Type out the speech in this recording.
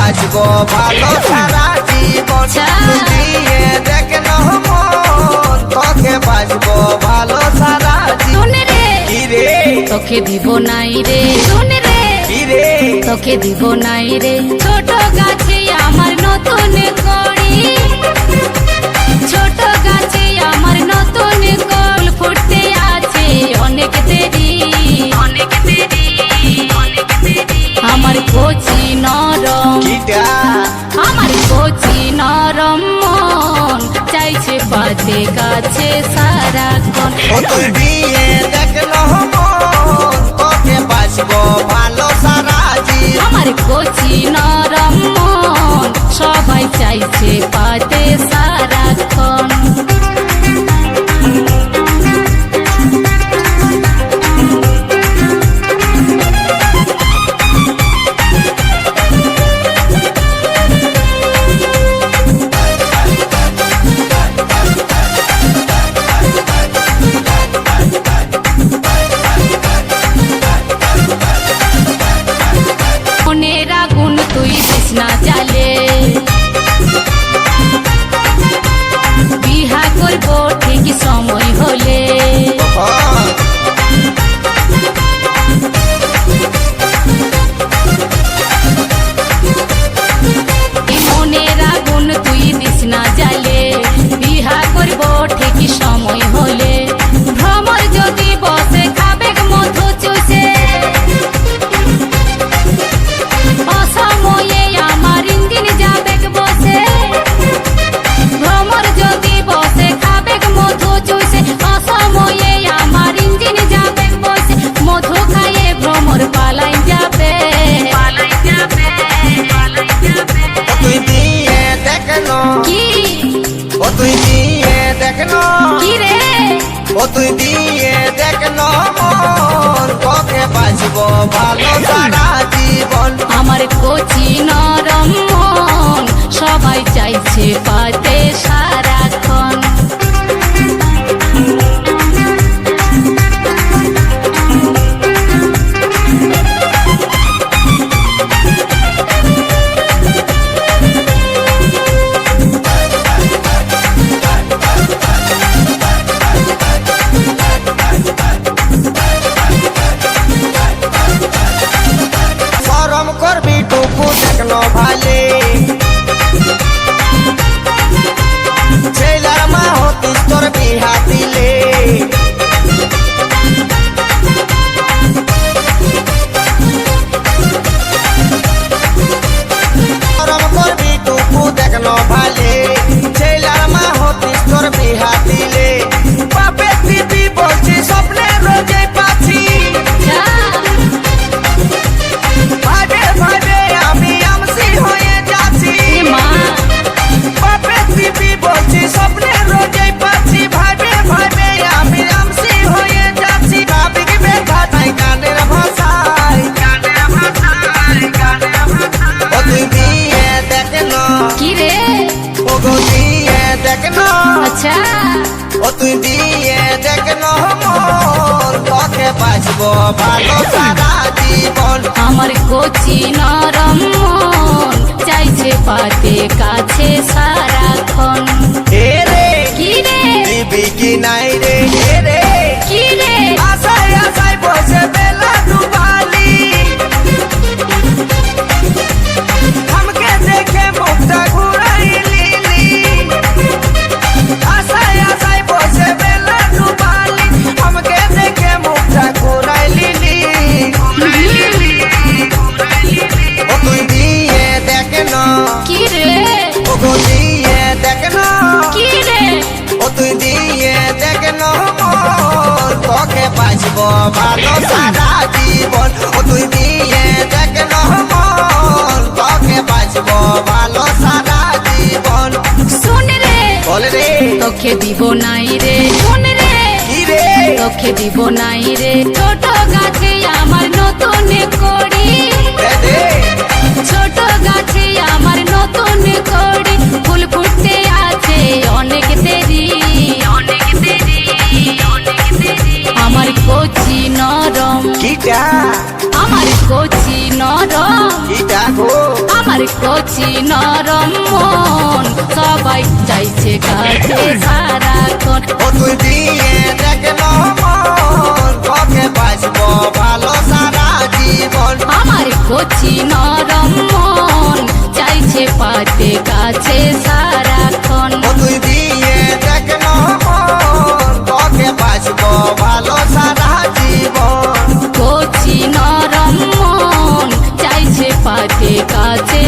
বাঁচবো ভালো সারা জীবন দিয়ে দেখন মন তোকে বাঁচবো ভালো সারা জীবন রে তোকে দিব নাই রে শুনে রে রে তোকে দিব নাই রে ছোট গাছে আমার নতুন কড়ি ছোট গাছে আমার নতুন কল ফুটতে আছে অনেক দেরি অনেক দেরি অনেক দেরি আমার কচি নরম কিটা আমার কচি নরম মন চাইছে পাতে কাছে সারাক্ষণ ও তুই দিয়ে দেখন মন তোকে বাঁচবো ভালো সারা জীবন আমার কচি নরম মন সবাই চাইছে পাতে সারাক্ষণ মনের আগুন তুই দিস না জ্বালে বিহা করব ঠিক সময় হলে মনের আগুন তুই দিস না জ্বালে বিহা করব ঠিক সময় হলে ভ্রমর যদি বসে খাবে মধু চুষে অসময়ে আমার ইঞ্জিন যাবে বসে ভ্রমর যদি বসে খাবে মধু চুষে অসময়ে আমার ইঞ্জিন যাবে বসে মধু খাইয়ে ভ্রমর পালাই যাবে পালাই যাবে পালাই যাবে তুই দিয়ে দেখন কি ও তুই দিয়ে দেখন কি রে ও তুই দিয়ে দেখন মন তোকে বাঁচবো ভালো সারা জীবন আমার কচি নরম মন সবাই চাইছে পাতে সারাক্ষণ শরম করবি টুকু দেখন ভালে ছেলার মা হতিস তোর বিহা দিলে শরম করবি টুকু দেখন ভালে ছেলার মা হতিস তোর বিহা দিলে বাপে দিদি বলছি স্বপ্নে রোজে পাচ্ছি ভাবে ভাবে আমি আমসি হয়ে যাচ্ছি মা বাপে দিদি বলছি স্বপ্নে রোজে পাচ্ছি ভাবে ভাবে আমি আমসি হয়ে যাচ্ছি ভাবিক বেথা তাই গানের ভাষায় গানের ভাষায় গানের ভাষায় ও তুই দিয়ে দেখন কি রে ও গো দিয়ে দেখন আচ্ছা ও তুই দিয়ে দেখন মন তোকে বাঁচবো ভালো সারা জীবন আমার কচি নরম মন চাইছে পাতে কাছে সারাক্ষণ হে রে কি রে দিবি কি নাই রে হে রে কি রে আশায় আশায় বসে বেলা ডুবালি हमके देखे मुक्ता घुराई लीली आशाय आशाय बसे बेला डुबाली हमके देखे मुक्ता घुराई लीली ओ तुई दिए देखना কি রে ओ गो दिए देखना কি রে ও তুই দিয়ে দেখন মন তোকে বাঁচবো ভালো সারা জীবন ও তুই দিয়ে দেখন মন তোকে বাঁচবো ভালো সারা জীবন শুন রে বল রে তোকে দিব নাই রে শুন রে কি রে তোকে দিব নাই রে ছোট গাছে আমার নতুন কড়ি দে দে ছোট গাছে আমার নতুন কড়ি ফুল ফুটতে আছে অনেক দেরি অনেক দেরি অনেক দেরি আমার কচি নরম কিটা আমার কচি নরম ইটা গো আমার কচি নরম মন সবাই চাইছে কাছে সারাক্ষণ ও তুই দিয়ে দেখলো মন তোকে বাঁচবো ভালো সারা জীবন আমার কচি নরম মন চাইছে পাতে কাছে সারাক্ষণ ও তুই দিয়ে দেখলো মন তোকে বাঁচবো ভালো সারা জীবন কচি নরম মন চাইছে পাতে কাছে